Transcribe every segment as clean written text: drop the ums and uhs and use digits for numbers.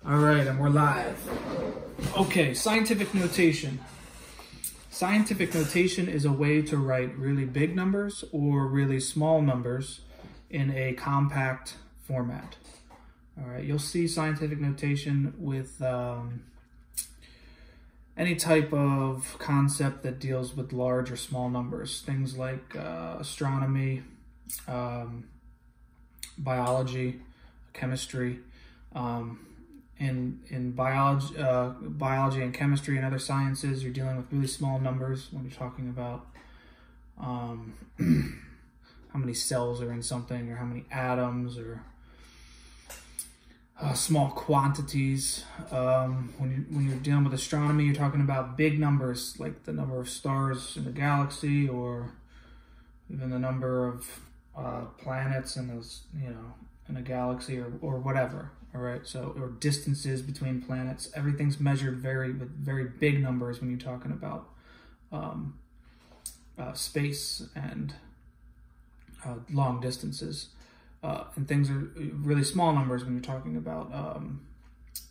All right, and we're live. Okay, scientific notation. Scientific notation is a way to write really big numbers or really small numbers in a compact format. All right, you'll see scientific notation with any type of concept that deals with large or small numbers. Things like astronomy, biology, chemistry. In biology and chemistry and other sciences, you're dealing with really small numbers when you're talking about how many cells are in something, or how many atoms, or small quantities. When you're dealing with astronomy, you're talking about big numbers, like the number of stars in the galaxy, or even the number of planets in those, in a galaxy, or whatever. All right, so, or distances between planets. Everything's measured with very big numbers when you're talking about space and long distances. And things are really small numbers when you're talking about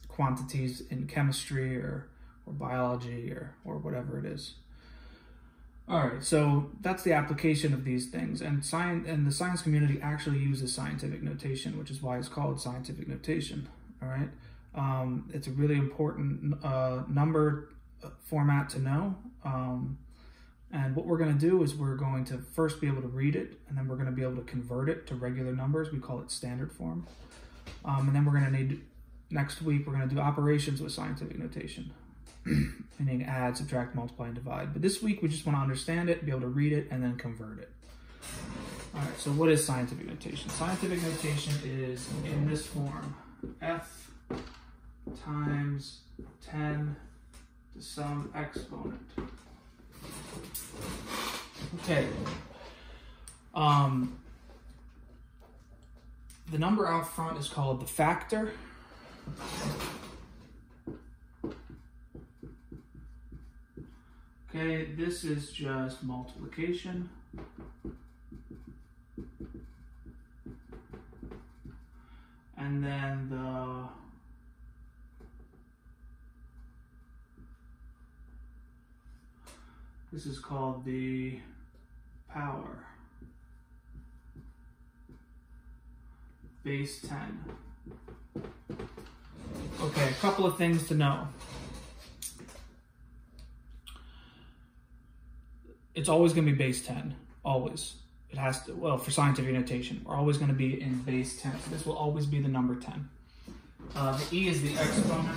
quantities in chemistry or biology or whatever it is. All right, so that's the application of these things, and the science community actually uses scientific notation, which is why it's called scientific notation. All right, it's a really important number format to know, and what we're going to do is we're going to first be able to read it, and then we're going to be able to convert it to regular numbers. We call it standard form, and then we're going to need, next week, we're going to do operations with scientific notation. Meaning add, subtract, multiply, and divide. But this week we just want to understand it, be able to read it, and then convert it. All right, so what is scientific notation? Scientific notation is in this form: f times 10 to some exponent. Okay. The number out front is called the factor. Okay, this is just multiplication. And then this is called the power. Base 10. Okay, a couple of things to know. It's always going to be base 10, always. It has to, well, for scientific notation, we're always going to be in base 10. So this will always be the number 10. The e is the exponent.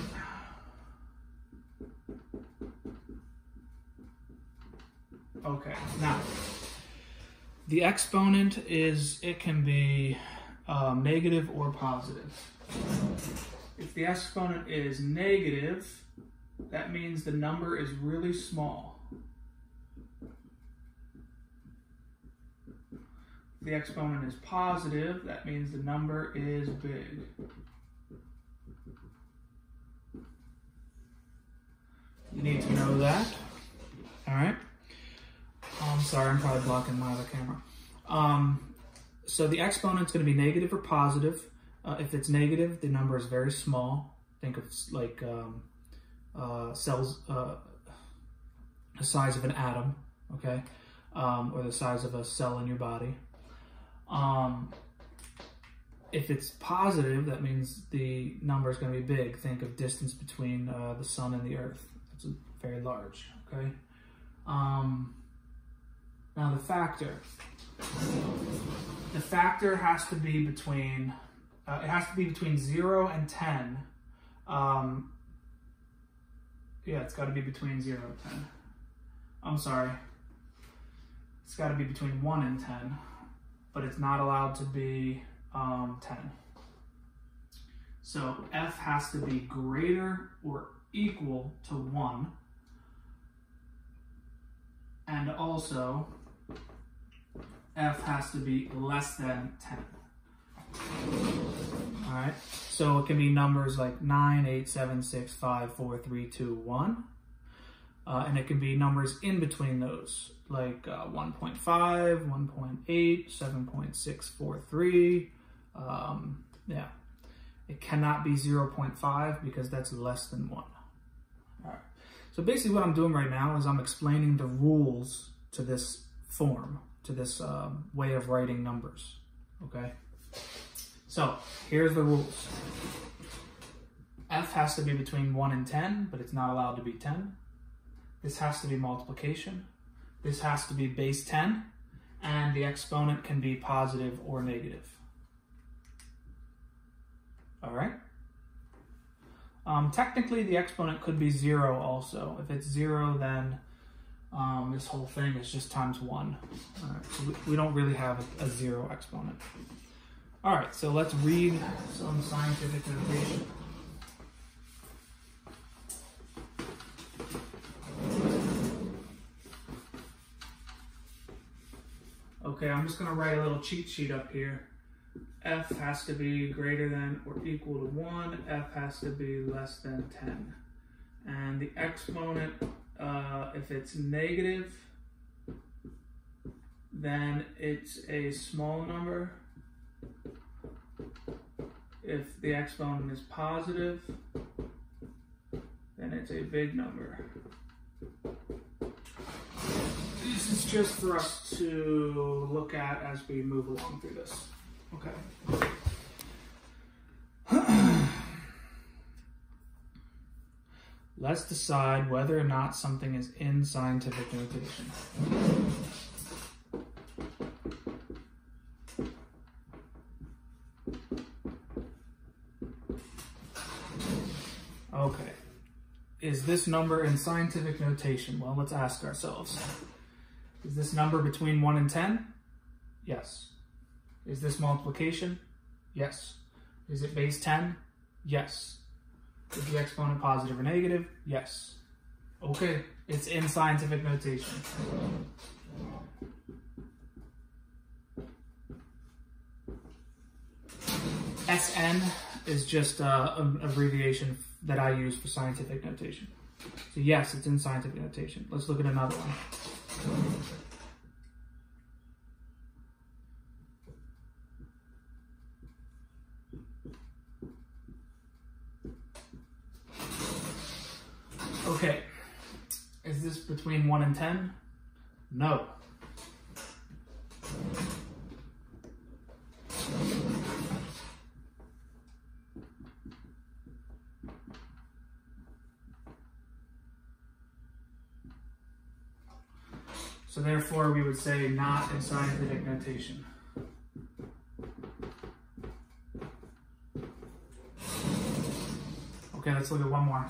Okay, now, the exponent it can be negative or positive. If the exponent is negative, that means the number is really small. The exponent is positive, that means the number is big. You need to know that. All right. I'm sorry, I'm probably blocking my other camera. So the exponent's going to be negative or positive. If it's negative, the number is very small. Think of like cells, the size of an atom, okay, or the size of a cell in your body. If it's positive, that means the number is going to be big. Think of distance between the sun and the earth. It's very large, okay? Now the factor. The factor has to be between, it has to be between 0 and 10. Yeah, it's got to be between 0 and 10. I'm sorry. It's got to be between 1 and 10. But it's not allowed to be 10. So f has to be greater or equal to 1. And also, f has to be less than 10. All right, so it can be numbers like 9, 8, 7, 6, 5, 4, 3, 2, 1. And it can be numbers in between those, like 1.5, 1.8, 7.643. Yeah, It cannot be 0.5 because that's less than 1. All right. So basically what I'm doing right now is I'm explaining the rules to this form, to this way of writing numbers, okay? So here's the rules. F has to be between 1 and 10, but it's not allowed to be 10. This has to be multiplication. This has to be base 10, and the exponent can be positive or negative. All right? Technically, the exponent could be 0 also. If it's 0, then this whole thing is just times 1. All right, so we don't really have a 0 exponent. All right, so let's read some scientific notation. Okay, I'm just going to write a little cheat sheet up here. F has to be greater than or equal to 1. F has to be less than 10. And the exponent, if it's negative, then it's a small number. If the exponent is positive, then it's a big number. This is just for us to look at as we move along through this. Okay. Let's decide whether or not something is in scientific notation. Okay. Is this number in scientific notation? Well, let's ask ourselves. Is this number between 1 and 10? Yes. Is this multiplication? Yes. Is it base 10? Yes. Is the exponent positive or negative? Yes. Okay, it's in scientific notation. SN is just an abbreviation that I use for scientific notation. So yes, it's in scientific notation. Let's look at another one. Okay, is this between 1 and 10? No. So therefore we would say not in scientific notation. Okay, let's look at one more.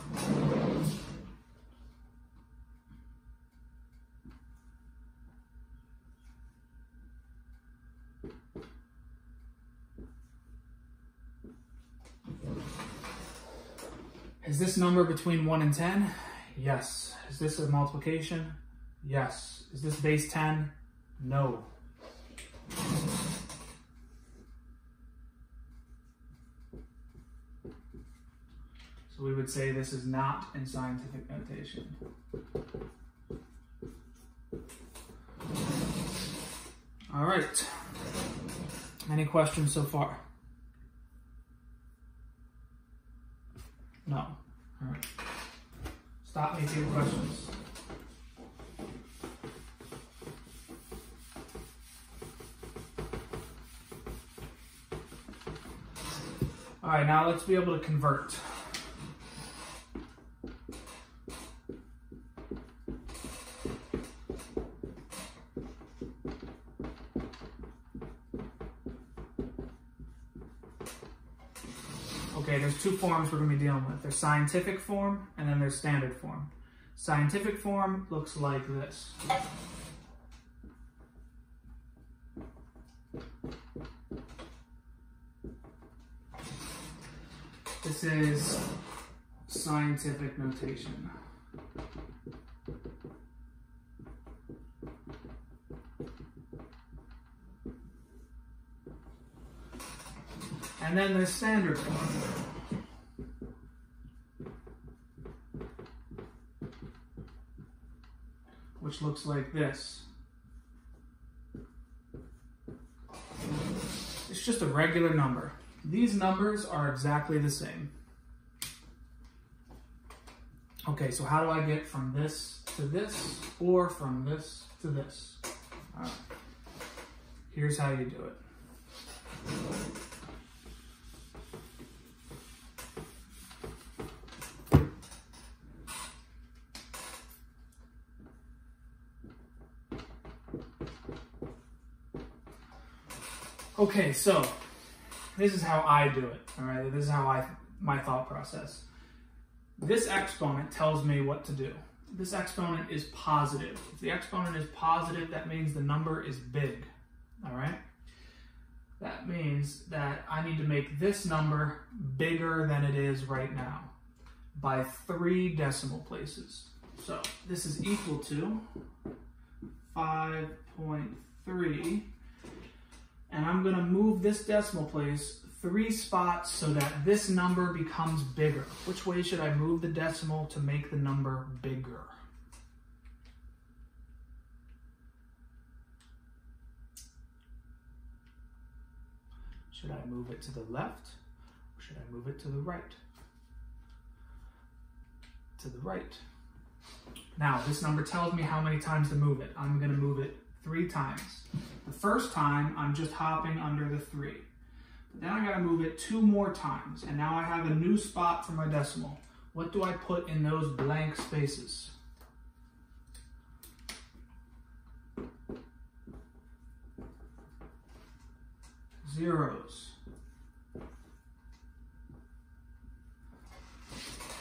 Is this number between 1 and 10? Yes. Is this a multiplication? Yes. Is this base 10? No. So we would say this is not in scientific notation. All right. Any questions so far? No. All right. Stop me if you have questions. All right, now let's be able to convert. Okay, there's two forms we're going to be dealing with. There's scientific form, and then there's standard form. Scientific form looks like this. This is scientific notation. And then there's standard form. Which looks like this. It's just a regular number. These numbers are exactly the same. Okay, so how do I get from this to this, or from this to this? All right. Here's how you do it. Okay, so this is how I do it, all right? This is how my thought process. This exponent tells me what to do. This exponent is positive. If the exponent is positive, that means the number is big, all right? That means that I need to make this number bigger than it is right now by 3 decimal places. So this is equal to 5.3. And I'm going to move this decimal place 3 spots so that this number becomes bigger. Which way should I move the decimal to make the number bigger? Should I move it to the left, or should I move it to the right? To the right. Now, this number tells me how many times to move it. I'm going to move it 3 times. The first time, I'm just hopping under the 3. But then I got to move it 2 more times, and now I have a new spot for my decimal. What do I put in those blank spaces? Zeros.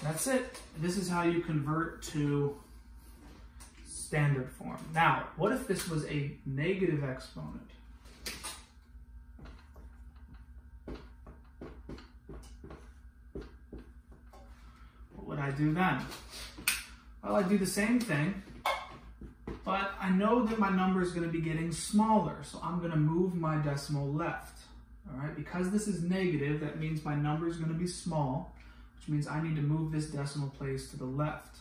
That's it. This is how you convert to standard form. Now, what if this was a negative exponent? What would I do then? Well, I'd do the same thing, but I know that my number is going to be getting smaller, so I'm going to move my decimal left. All right, because this is negative, that means my number is going to be small, which means I need to move this decimal place to the left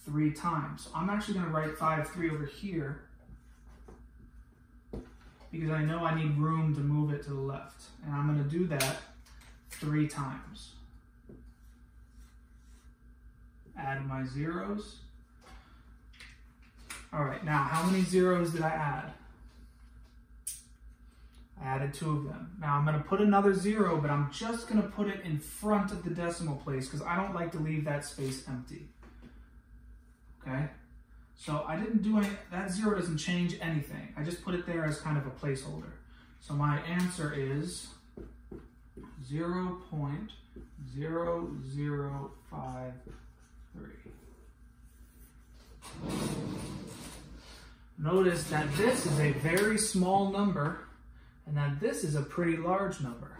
3 times. So I'm actually going to write 5.3 over here because I know I need room to move it to the left. And I'm going to do that 3 times. Add my zeros. All right, now how many zeros did I add? I added 2 of them. Now I'm going to put another 0, but I'm just going to put it in front of the decimal place because I don't like to leave that space empty. Okay? So I didn't do any, that 0 doesn't change anything. I just put it there as kind of a placeholder. So my answer is 0.0053. Notice that this is a very small number and that this is a pretty large number.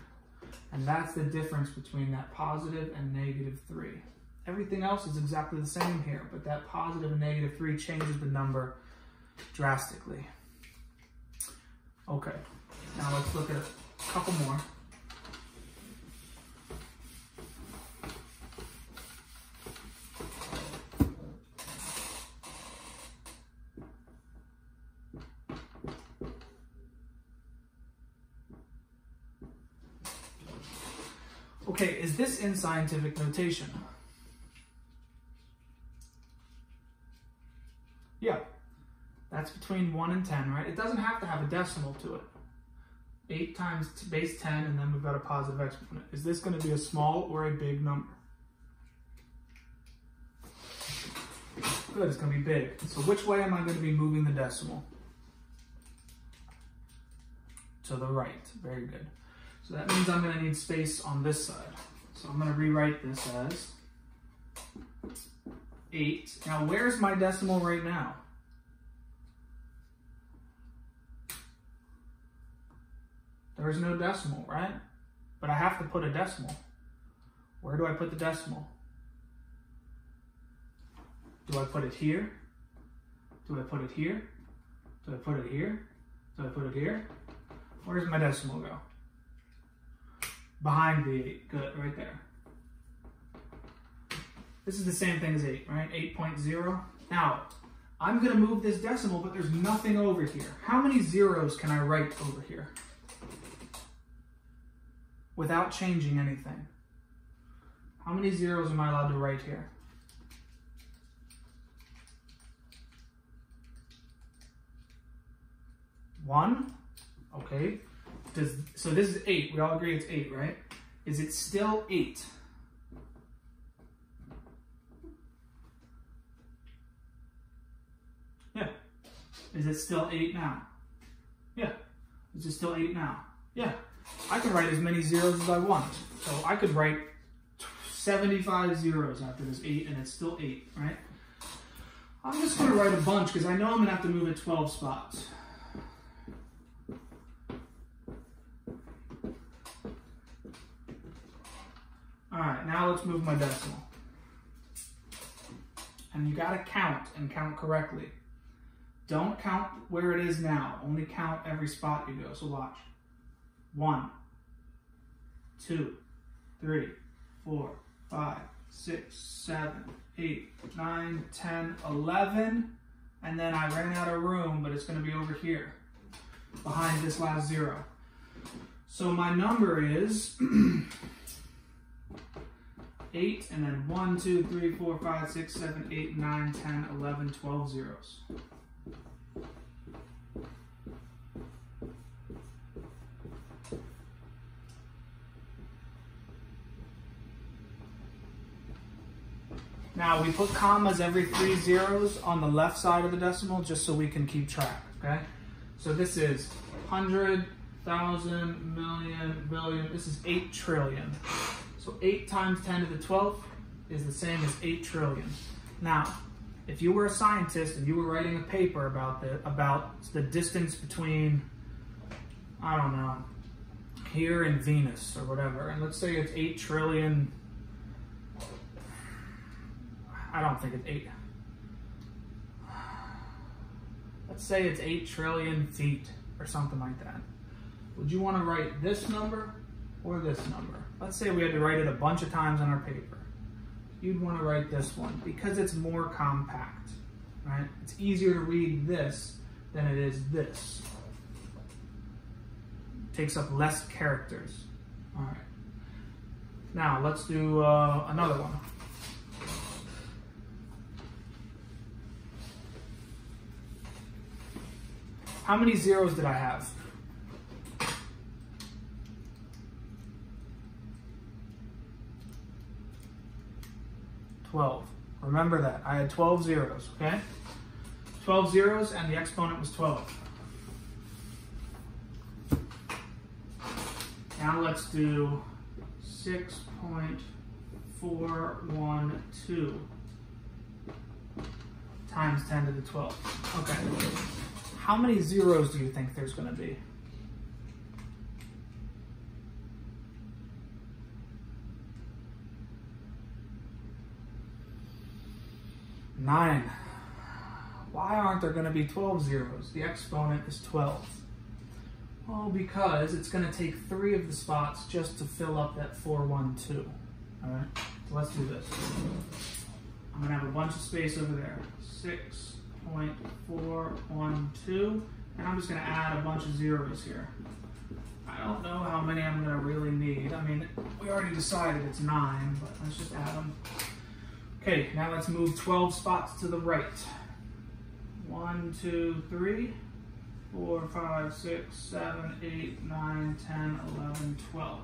And that's the difference between that positive and negative 3. Everything else is exactly the same here, but that positive and negative 3 changes the number drastically. Okay, now let's look at a couple more. Okay, is this in scientific notation? Yeah, that's between 1 and 10, right? It doesn't have to have a decimal to it. 8 times base 10, and then we've got a positive exponent. Is this going to be a small or a big number? Good, it's going to be big. So which way am I going to be moving the decimal? To the right. Very good. So that means I'm going to need space on this side. So I'm going to rewrite this as 8. Now, where's my decimal right now? There's no decimal, right? But I have to put a decimal. Where do I put the decimal? Do I put it here? Do I put it here? Do I put it here? Do I put it here? Where does my decimal go? Behind the 8. Good, right there. This is the same thing as 8, right? 8.0. Now, I'm going to move this decimal, but there's nothing over here. How many zeros can I write over here? without changing anything. How many zeros am I allowed to write here? One. Okay. So this is 8. We all agree it's 8, right? Is it still 8? Yeah. Is it still 8 now? Yeah. Is it still 8 now? Yeah. I can write as many zeros as I want. So I could write 75 zeros after this 8, and it's still 8, right? I'm just going to write a bunch because I know I'm going to have to move it 12 spots. All right, now let's move my decimal. And you got to count and count correctly. Don't count where it is now. Only count every spot you go. So watch. 1, 2, 3, 4, 5, 6, 7, 8, 9, 10, 11. And then I ran out of room, but it's going to be over here behind this last 0. So my number is 8, and then 1, 2, 3, 4, 5, 6, 7, 8, 9, 10, 11, 12 zeros. Now we put commas every 3 zeros on the left side of the decimal just so we can keep track, okay? So this is 100, 1,000, million, billion. This is 8 trillion. So 8 times 10 to the 12th is the same as 8 trillion. Now, if you were a scientist and you were writing a paper about the distance between, I don't know, here and Venus or whatever, and let's say it's 8 trillion, I don't think it's 8. Let's say it's 8 trillion feet or something like that. Would you want to write this number or this number? Let's say we had to write it a bunch of times on our paper. You'd want to write this one because it's more compact, right? It's easier to read this than it is this. It takes up less characters. All right. Now let's do another one. How many zeros did I have? 12. Remember that. I had 12 zeros, okay? 12 zeros and the exponent was 12. Now let's do 6.412 times 10 to the 12th. Okay. How many zeros do you think there's going to be? Nine. Why aren't there going to be 12 zeros? The exponent is 12. Well, because it's going to take 3 of the spots just to fill up that 412. All right, so let's do this. I'm going to have a bunch of space over there. 6.412, and I'm just going to add a bunch of zeros here. I don't know how many I'm going to really need. I mean, we already decided it's 9, but let's just add them. Okay, now let's move 12 spots to the right. 1, 2, 3, 4, 5, 6, 7, 8, 9, 10, 11, 12.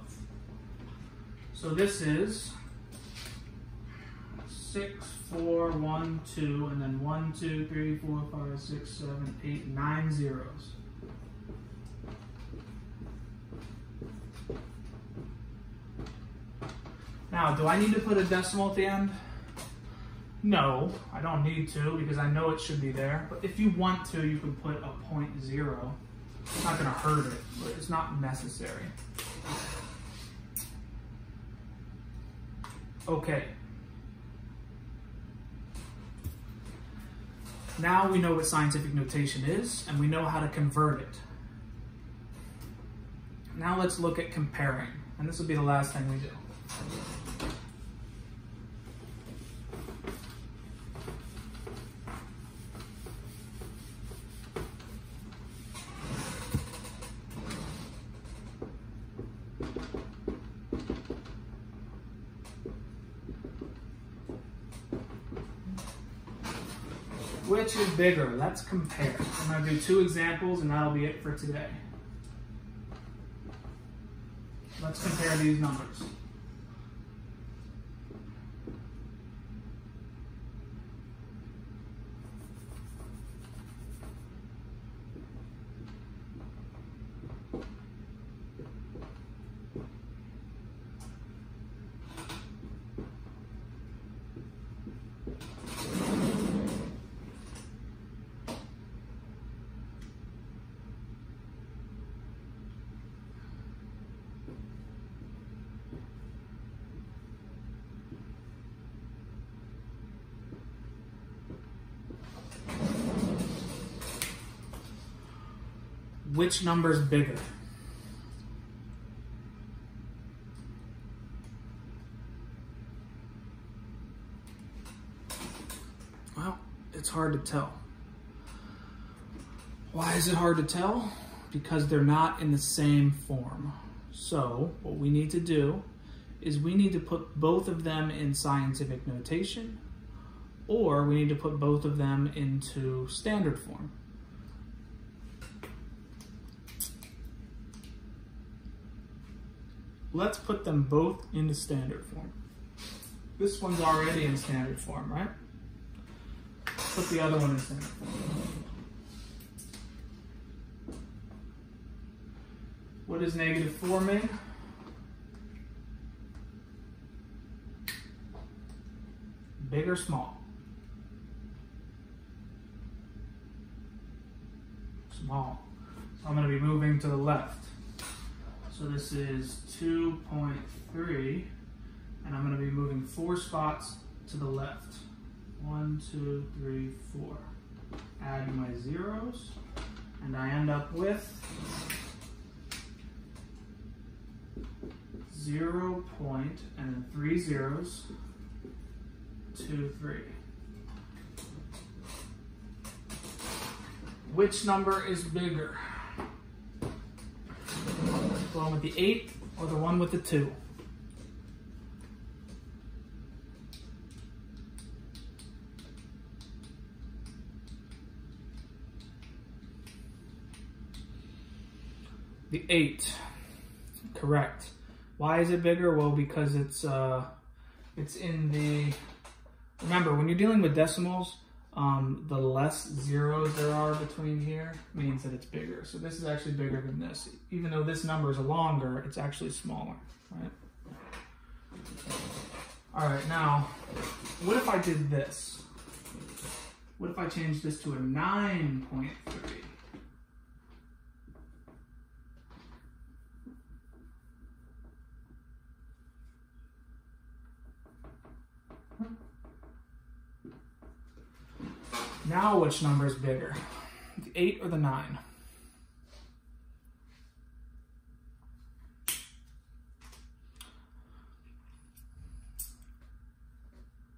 So this is 6, 4, 1, 2, and then 1, 2, 3, 4, 5, 6, 7, 8, 9 zeros. Now, do I need to put a decimal at the end? No, I don't need to because I know it should be there. But if you want to, you can put a 0.0. It's not going to hurt it, but it's not necessary. Okay. Now we know what scientific notation is, and we know how to convert it. Now let's look at comparing, and this will be the last thing we do. Which is bigger? Let's compare. I'm going to do 2 examples and that'll be it for today. Let's compare these numbers. Which number is bigger? Well, it's hard to tell. Why is it hard to tell? Because they're not in the same form. So what we need to do is we need to put both of them in scientific notation, or we need to put both of them into standard form. Let's put them both into standard form. This one's already in standard form, right? Put the other one in standard form. What does -4 mean? Big or small? Small. So I'm going to be moving to the left. So this is 2.3, and I'm going to be moving 4 spots to the left. 1, 2, 3, 4. Add my zeros, and I end up with 0 point, and then 3 zeros, 2, 3. Which number is bigger? The one with the 8 or the one with the 2? The 8. Correct. Why is it bigger? Well, because it's in the, remember, when you're dealing with decimals, the less zeros there are between here means that it's bigger. So this is actually bigger than this. Even though this number is longer, it's actually smaller, right? All right, now, what if I did this? What if I changed this to a 9.3? Now which number is bigger, the 8 or the 9?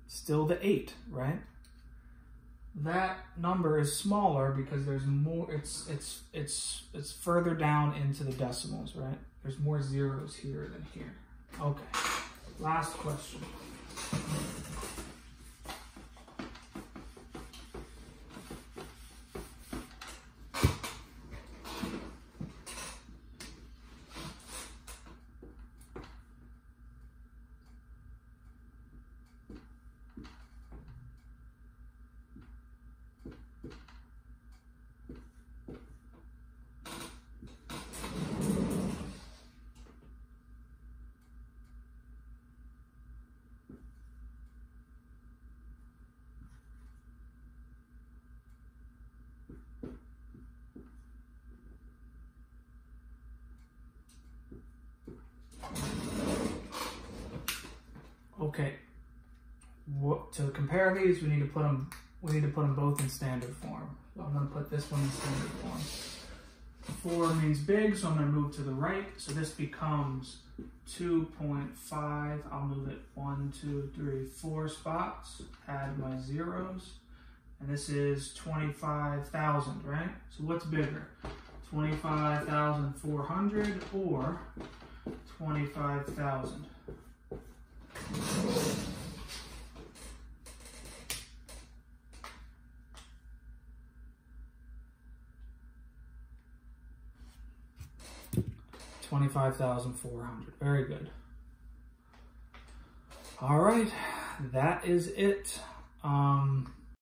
Still the 8, right? That number is smaller because there's more, it's further down into the decimals, right? There's more zeros here than here. Okay, last question. Okay, to compare these, we need to put them both in standard form. So I'm going to put this one in standard form. 4 means big, so I'm going to move to the right. So this becomes 2.5. I'll move it 1, 2, 3, 4 spots. Add my zeros, and this is 25,000, right? So what's bigger, 25,400 or 25,000? 25,400. Very good. All right, that is it.